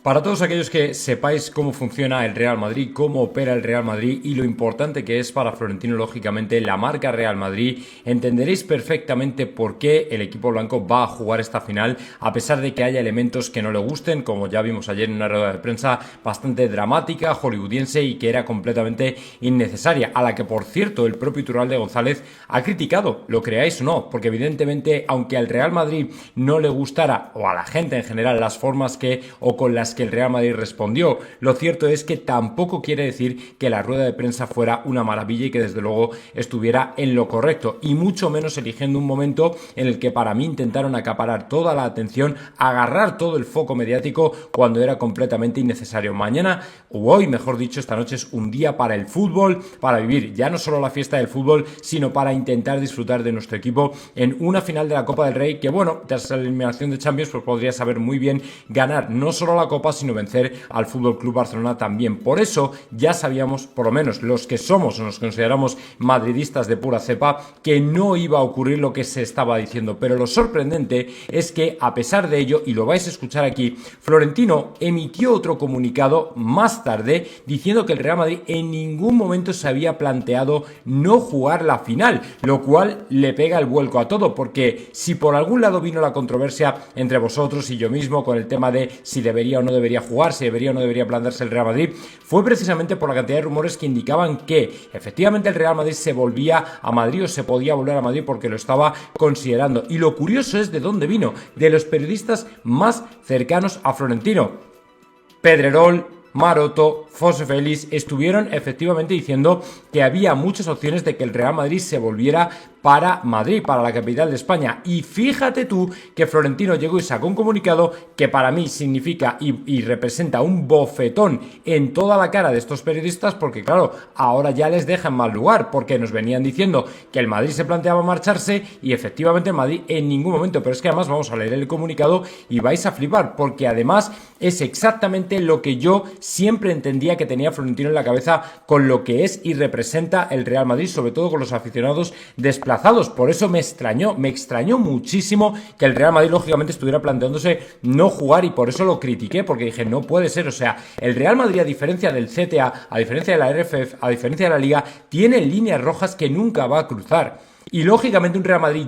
Para todos aquellos que sepáis cómo funciona el Real Madrid, cómo opera el Real Madrid y lo importante que es para Florentino, lógicamente, la marca Real Madrid, entenderéis perfectamente por qué el equipo blanco va a jugar esta final, a pesar de que haya elementos que no le gusten, como ya vimos ayer en una rueda de prensa bastante dramática, hollywoodiense y que era completamente innecesaria, a la que, por cierto, el propio Iturralde González ha criticado, lo creáis o no, porque evidentemente, aunque al Real Madrid no le gustara, o a la gente en general, las formas o con las que el Real Madrid respondió, lo cierto es que tampoco quiere decir que la rueda de prensa fuera una maravilla y que desde luego estuviera en lo correcto, y mucho menos eligiendo un momento en el que para mí intentaron acaparar toda la atención, agarrar todo el foco mediático cuando era completamente innecesario. Mañana, o hoy mejor dicho, esta noche es un día para el fútbol, para vivir ya no solo la fiesta del fútbol, sino para intentar disfrutar de nuestro equipo en una final de la Copa del Rey que, bueno, tras la eliminación de Champions, pues podría saber muy bien ganar no solo la Copa, sino vencer al Fútbol Club Barcelona también. Por eso ya sabíamos, por lo menos los que somos o nos consideramos madridistas de pura cepa, que no iba a ocurrir lo que se estaba diciendo. Pero lo sorprendente es que, a pesar de ello, y lo vais a escuchar aquí, Florentino emitió otro comunicado más tarde diciendo que el Real Madrid en ningún momento se había planteado no jugar la final, lo cual le pega el vuelco a todo, porque si por algún lado vino la controversia entre vosotros y yo mismo con el tema de si debería o no debería jugar, si debería o no debería plantearse el Real Madrid, fue precisamente por la cantidad de rumores que indicaban que efectivamente el Real Madrid se volvía a Madrid o se podía volver a Madrid porque lo estaba considerando. Y lo curioso es de dónde vino, de los periodistas más cercanos a Florentino. Pedrerol, Maroto, José Félix estuvieron efectivamente diciendo que había muchas opciones de que el Real Madrid se volviera para Madrid, para la capital de España. Y fíjate tú que Florentino llegó y sacó un comunicado que para mí significa y representa un bofetón en toda la cara de estos periodistas, porque claro, ahora ya les deja en mal lugar, porque nos venían diciendo que el Madrid se planteaba marcharse y efectivamente el Madrid en ningún momento. Pero es que además vamos a leer el comunicado y vais a flipar, porque además es exactamente lo que yo siempre entendía que tenía Florentino en la cabeza con lo que es y representa el Real Madrid, sobre todo con los aficionados desplazados. Por eso me extrañó muchísimo que el Real Madrid lógicamente estuviera planteándose no jugar, y por eso lo critiqué, porque dije, no puede ser, o sea, el Real Madrid, a diferencia del CTA, a diferencia de la RFF, a diferencia de la Liga, tiene líneas rojas que nunca va a cruzar. Y lógicamente un Real Madrid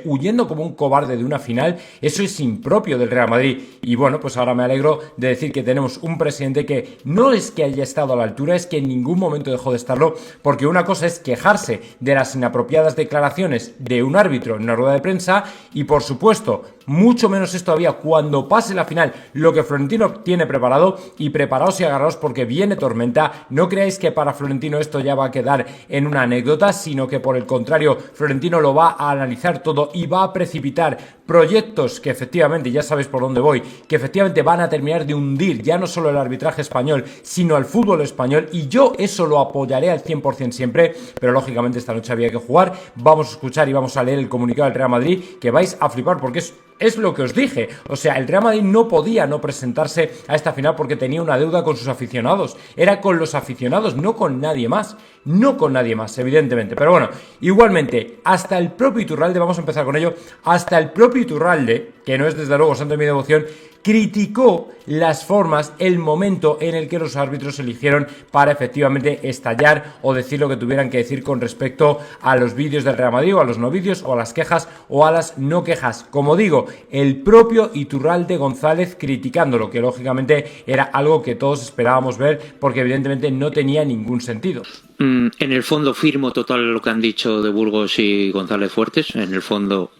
huyendo como un cobarde de una final, eso es impropio del Real Madrid. Y bueno, pues ahora me alegro de decir que tenemos un presidente que no es que haya estado a la altura, es que en ningún momento dejó de estarlo, porque una cosa es quejarse de las inapropiadas declaraciones de un árbitro en una rueda de prensa, y por supuesto, mucho menos es todavía cuando pase la final lo que Florentino tiene preparado, y preparaos y agarraos porque viene tormenta. No creáis que para Florentino esto ya va a quedar en una anécdota, sino que por el contrario, Florentino lo va a analizar todo y va a precipitar proyectos que efectivamente, ya sabéis por dónde voy, que efectivamente van a terminar de hundir ya no solo el arbitraje español, sino al fútbol español, y yo eso lo apoyaré al 100% siempre. Pero lógicamente esta noche había que jugar. Vamos a escuchar y vamos a leer el comunicado del Real Madrid, que vais a flipar porque es lo que os dije. O sea, el Real Madrid no podía no presentarse a esta final porque tenía una deuda con sus aficionados. Era con los aficionados, no con nadie más. No con nadie más, evidentemente. Pero bueno, igualmente, hasta el propio Iturralde, vamos a empezar con ello, hasta el propio Iturralde, que no es desde luego santo de mi devoción, criticó las formas, el momento en el que los árbitros eligieron para efectivamente estallar o decir lo que tuvieran que decir con respecto a los vídeos del Real Madrid, o a los no vídeos, o a las quejas o a las no quejas. Como digo, el propio Iturralde González criticándolo, que lógicamente era algo que todos esperábamos ver, porque evidentemente no tenía ningún sentido. En el fondo firmo total lo que han dicho de Burgos y González Fuertes, en el fondo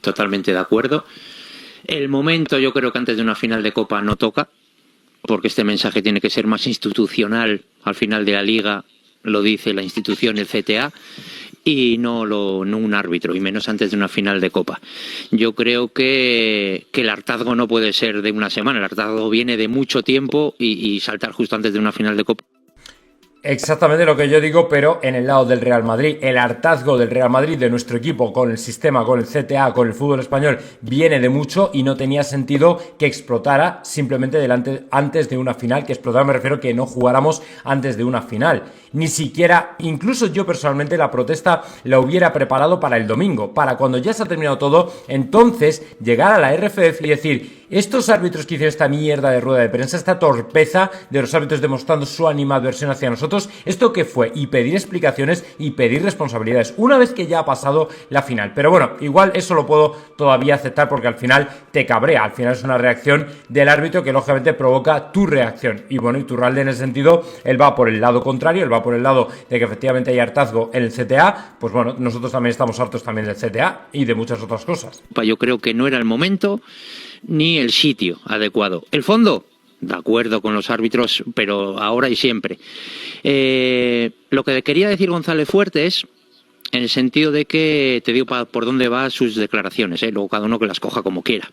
totalmente de acuerdo. El momento, yo creo que antes de una final de Copa no toca, porque este mensaje tiene que ser más institucional. Al final de la Liga lo dice la institución, el CTA, y no un árbitro, y menos antes de una final de Copa. Yo creo que el hartazgo no puede ser de una semana, el hartazgo viene de mucho tiempo, y saltar justo antes de una final de Copa. Exactamente lo que yo digo, pero en el lado del Real Madrid. El hartazgo del Real Madrid, de nuestro equipo, con el sistema, con el CTA, con el fútbol español, viene de mucho, y no tenía sentido que explotara simplemente antes de una final. Que explotar me refiero que no jugáramos antes de una final. Ni siquiera, incluso yo personalmente, la protesta la hubiera preparado para el domingo, para cuando ya se ha terminado todo, entonces llegar a la RFF y decir: estos árbitros que hicieron esta mierda de rueda de prensa, esta torpeza de los árbitros demostrando su animadversión hacia nosotros, ¿esto qué fue? Y pedir explicaciones y pedir responsabilidades, una vez que ya ha pasado la final. Pero bueno, igual eso lo puedo todavía aceptar porque al final te cabrea, al final es una reacción del árbitro que lógicamente provoca tu reacción. Y bueno, Iturralde en ese sentido, él va por el lado contrario, él va por el lado de que efectivamente hay hartazgo en el CTA, pues bueno, nosotros también estamos hartos también del CTA y de muchas otras cosas. Yo creo que no era el momento ni el sitio adecuado. El fondo, de acuerdo con los árbitros, pero ahora y siempre. Lo que quería decir González Fuertes, en el sentido de que, te digo por dónde va sus declaraciones, luego cada uno que las coja como quiera.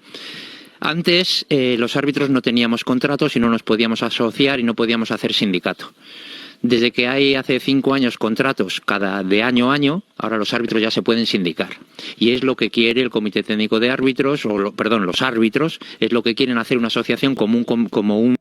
Antes los árbitros no teníamos contratos y no nos podíamos asociar y no podíamos hacer sindicato. Desde que hay hace 5 años contratos de año a año, ahora los árbitros ya se pueden sindicar. Y es lo que quiere el Comité Técnico de Árbitros, los árbitros, es lo que quieren hacer una asociación común como un...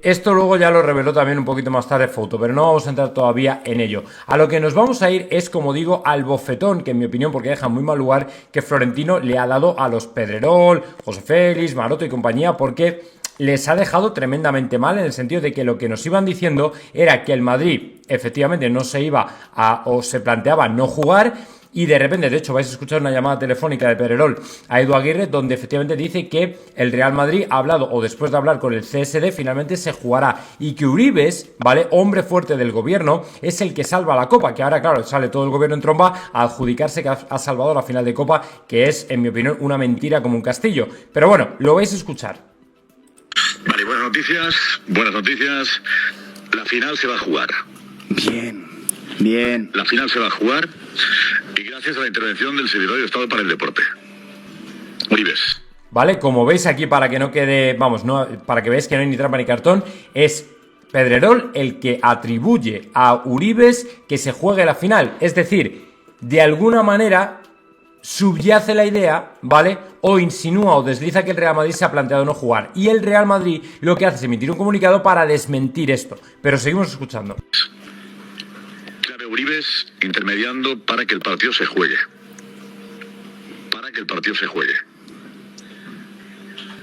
Esto luego ya lo reveló también un poquito más tarde Foto, pero no vamos a entrar todavía en ello. A lo que nos vamos a ir es, como digo, al bofetón, que en mi opinión, porque deja muy mal lugar, que Florentino le ha dado a los Pedrerol, José Félix, Maroto y compañía, porque les ha dejado tremendamente mal, en el sentido de que lo que nos iban diciendo era que el Madrid efectivamente no se iba o se planteaba no jugar. Y de repente, de hecho, vais a escuchar una llamada telefónica de Pedrerol a Edu Aguirre, donde efectivamente dice que el Real Madrid ha hablado, o después de hablar con el CSD, finalmente se jugará. Y que Uribes, ¿vale?, hombre fuerte del gobierno, es el que salva la Copa. Que ahora, claro, sale todo el gobierno en tromba a adjudicarse que ha salvado la final de Copa, que es, en mi opinión, una mentira como un castillo. Pero bueno, lo vais a escuchar. Vale, buenas noticias. La final se va a jugar. Bien. La final se va a jugar y gracias a la intervención del Secretario de Estado para el Deporte, Uribes. Vale, como veis aquí, para que no quede, para que veáis que no hay ni trampa ni cartón, es Pedrerol el que atribuye a Uribes que se juegue la final. Es decir, de alguna manera subyace la idea, ¿vale?, o insinúa o desliza que el Real Madrid se ha planteado no jugar. Y el Real Madrid lo que hace es emitir un comunicado para desmentir esto. Pero seguimos escuchando. Clave Uribes intermediando para que el partido se juegue.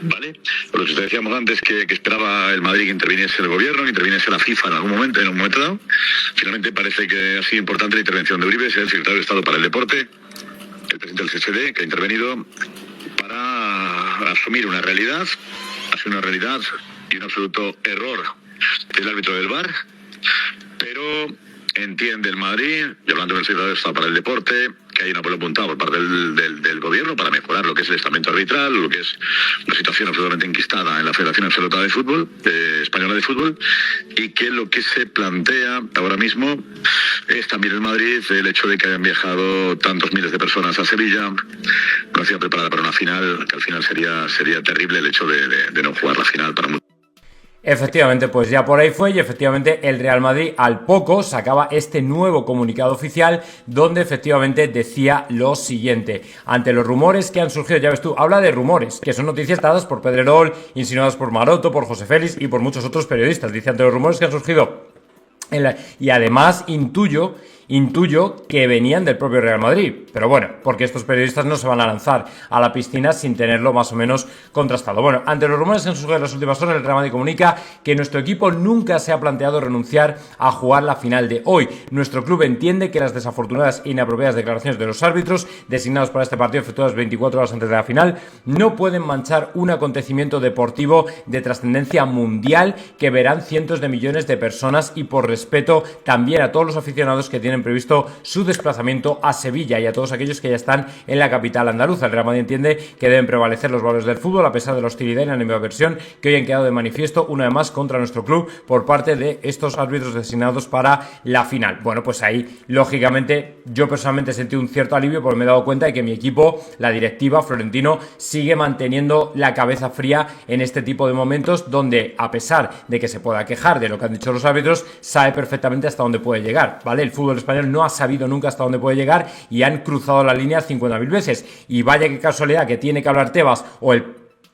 ¿Vale? Lo que decíamos antes, que esperaba el Madrid que interviniese el gobierno, que interviniese la FIFA en un momento dado. Finalmente parece que ha sido importante la intervención de Uribes, el Secretario de Estado para el Deporte, el presidente del CSD, que ha intervenido para asumir una realidad. Ha sido una realidad y un absoluto error del árbitro del VAR, pero entiende el Madrid, y hablando del Secretario de Estado para el Deporte, que hay una apoyo apuntado por parte del gobierno para mejorar lo que es el estamento arbitral, lo que es una situación absolutamente enquistada en la Federación Absoluta de Fútbol, Española de Fútbol, y que lo que se plantea ahora mismo es también el Madrid, el hecho de que hayan viajado tantos miles de personas a Sevilla, conocida preparada para una final, que al final sería terrible el hecho de no jugar la final para muchos. Efectivamente, pues ya por ahí fue, y efectivamente el Real Madrid al poco sacaba este nuevo comunicado oficial donde efectivamente decía lo siguiente: ante los rumores que han surgido, ya ves tú, habla de rumores, que son noticias dadas por Pedrerol, insinuadas por Maroto, por José Félix y por muchos otros periodistas. Dice, ante los rumores que han surgido y además intuyo que venían del propio Real Madrid, pero bueno, porque estos periodistas no se van a lanzar a la piscina sin tenerlo más o menos contrastado. Bueno, ante los rumores que han surgido en las últimas horas, el Real Madrid comunica que nuestro equipo nunca se ha planteado renunciar a jugar la final de hoy. Nuestro club entiende que las desafortunadas e inapropiadas declaraciones de los árbitros designados para este partido, efectuadas 24 horas antes de la final, no pueden manchar un acontecimiento deportivo de trascendencia mundial que verán cientos de millones de personas, y por respeto también a todos los aficionados que tienen previsto su desplazamiento a Sevilla y a todos aquellos que ya están en la capital andaluza. El Real Madrid entiende que deben prevalecer los valores del fútbol a pesar de la hostilidad y la animadversión que hoy han quedado de manifiesto una vez más contra nuestro club por parte de estos árbitros designados para la final. Bueno, pues ahí lógicamente yo personalmente sentí un cierto alivio porque me he dado cuenta de que mi equipo, la directiva, Florentino, sigue manteniendo la cabeza fría en este tipo de momentos donde, a pesar de que se pueda quejar de lo que han dicho los árbitros, sabe perfectamente hasta dónde puede llegar, ¿vale? El fútbol español no ha sabido nunca hasta dónde puede llegar y han cruzado la línea 50.000 veces. Y vaya qué casualidad que tiene que hablar Tebas o el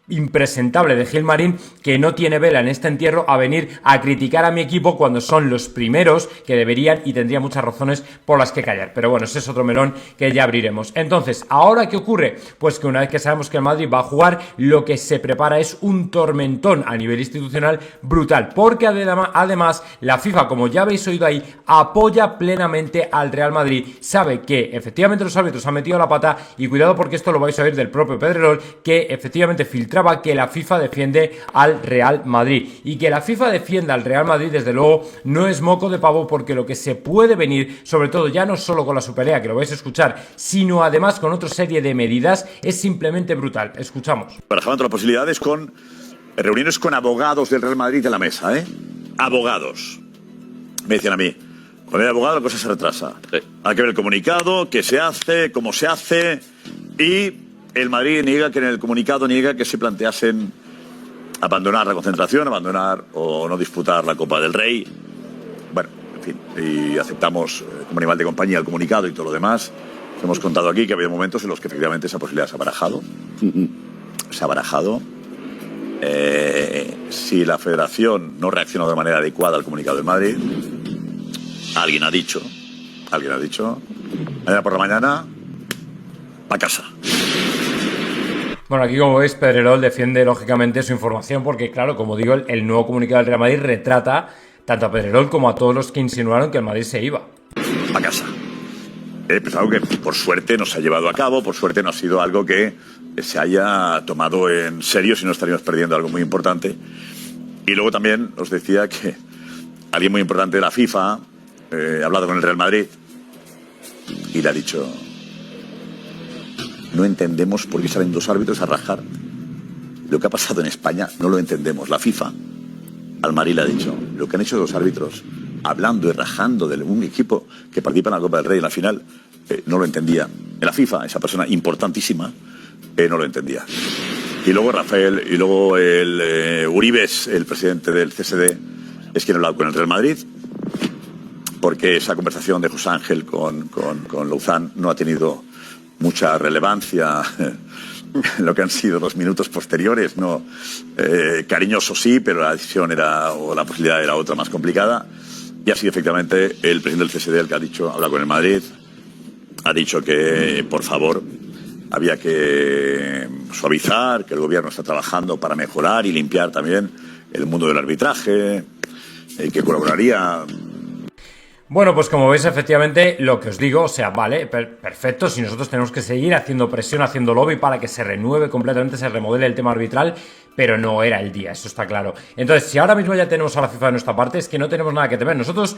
impresentable de Gilmarín, que no tiene vela en este entierro, a venir a criticar a mi equipo cuando son los primeros que deberían y tendrían muchas razones por las que callar. Pero bueno, ese es otro melón que ya abriremos. Entonces, ¿ahora qué ocurre? Pues que una vez que sabemos que el Madrid va a jugar, lo que se prepara es un tormentón a nivel institucional brutal, porque además la FIFA, como ya habéis oído ahí, apoya plenamente al Real Madrid, sabe que efectivamente los árbitros han metido la pata, y cuidado porque esto lo vais a oír del propio Pedrerol, que efectivamente filtraba que la FIFA defiende al Real Madrid, y que la FIFA defienda al Real Madrid desde luego no es moco de pavo, porque lo que se puede venir, sobre todo ya no solo con la Superliga, que lo vais a escuchar, sino además con otra serie de medidas, es simplemente brutal. Escuchamos. Barajando las posibilidades con reuniones con abogados del Real Madrid en la mesa, ¿eh? Abogados. Me decían a mí, con el abogado la cosa se retrasa. Sí. Hay que ver el comunicado, qué se hace, cómo se hace, y el Madrid niega que en el comunicado niega que se planteasen abandonar la concentración, abandonar o no disputar la Copa del Rey. Bueno, en fin, y aceptamos como animal de compañía el comunicado y todo lo demás. Hemos contado aquí que ha habido momentos en los que efectivamente esa posibilidad se ha barajado. Se ha barajado. Si la Federación no reacciona de manera adecuada al comunicado del Madrid, alguien ha dicho, mañana por la mañana, a casa. Bueno, aquí como veis, Pedrerol defiende lógicamente su información porque, claro, como digo, el nuevo comunicado del Real Madrid retrata tanto a Pedrerol como a todos los que insinuaron que el Madrid se iba. A casa. Pues algo que por suerte no se ha llevado a cabo, por suerte no ha sido algo que se haya tomado en serio, si no estaríamos perdiendo algo muy importante. Y luego también os decía que alguien muy importante de la FIFA ha hablado con el Real Madrid y le ha dicho: no entendemos por qué salen dos árbitros a rajar. Lo que ha pasado en España no lo entendemos. La FIFA al Madrid le ha dicho: lo que han hecho los árbitros, hablando y rajando de un equipo que participa en la Copa del Rey en la final, no lo entendía. En la FIFA, esa persona importantísima, no lo entendía. Y luego Rafael, y luego el Uribes, el presidente del CSD, es quien ha hablado con el Real Madrid, porque esa conversación de José Ángel con Louzán no ha tenido mucha relevancia en lo que han sido los minutos posteriores, ¿no? Cariñoso sí, pero la decisión o la posibilidad era otra, más complicada. Y ha sido efectivamente el presidente del CSD el que ha dicho, habla con el Madrid, ha dicho que, por favor, había que suavizar, que el gobierno está trabajando para mejorar y limpiar también el mundo del arbitraje, que colaboraría. Bueno, pues como veis, efectivamente, lo que os digo, o sea, vale, perfecto, si nosotros tenemos que seguir haciendo presión, haciendo lobby para que se renueve completamente, se remodele el tema arbitral, pero no era el día, eso está claro. Entonces, si ahora mismo ya tenemos a la FIFA de nuestra parte, es que no tenemos nada que temer. Nosotros,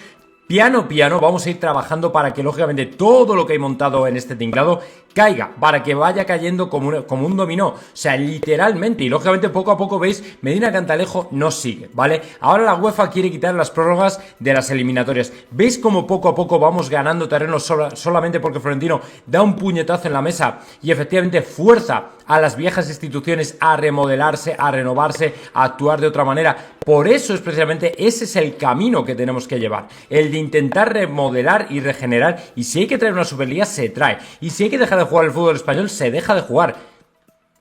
piano, vamos a ir trabajando para que, lógicamente, todo lo que hay montado en este tinglado caiga, para que vaya cayendo como un dominó, o sea, literalmente, y lógicamente poco a poco, veis, Medina Cantalejo no sigue, ¿vale? Ahora la UEFA quiere quitar las prórrogas de las eliminatorias. ¿Veis cómo poco a poco vamos ganando terreno solamente porque Florentino da un puñetazo en la mesa y efectivamente fuerza a las viejas instituciones a remodelarse, a renovarse, a actuar de otra manera? Por eso es precisamente, ese es el camino que tenemos que llevar, el de intentar remodelar y regenerar, y si hay que traer una Superliga, se trae, y si hay que dejar de jugar el fútbol español, se deja de jugar.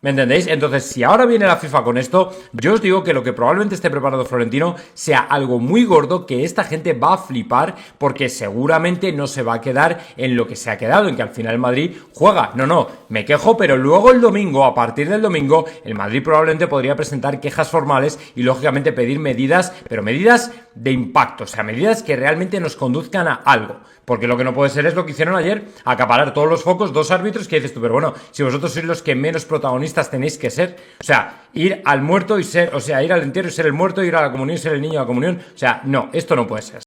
¿Me entendéis? Entonces, si ahora viene la FIFA con esto, yo os digo que lo que probablemente esté preparando Florentino sea algo muy gordo, que esta gente va a flipar, porque seguramente no se va a quedar en lo que se ha quedado, en que al final el Madrid juega. No, me quejo, pero luego el domingo, a partir del domingo, el Madrid probablemente podría presentar quejas formales y lógicamente pedir medidas, pero medidas de impacto, o sea, medidas que realmente nos conduzcan a algo. Porque lo que no puede ser es lo que hicieron ayer, acaparar todos los focos, dos árbitros, que dices tú, pero bueno, si vosotros sois los que menos protagonistas tenéis que ser, o sea, ir al muerto y ser, o sea, ir al entierro y ser el muerto, ir a la comunión y ser el niño de la comunión, o sea, no, esto no puede ser.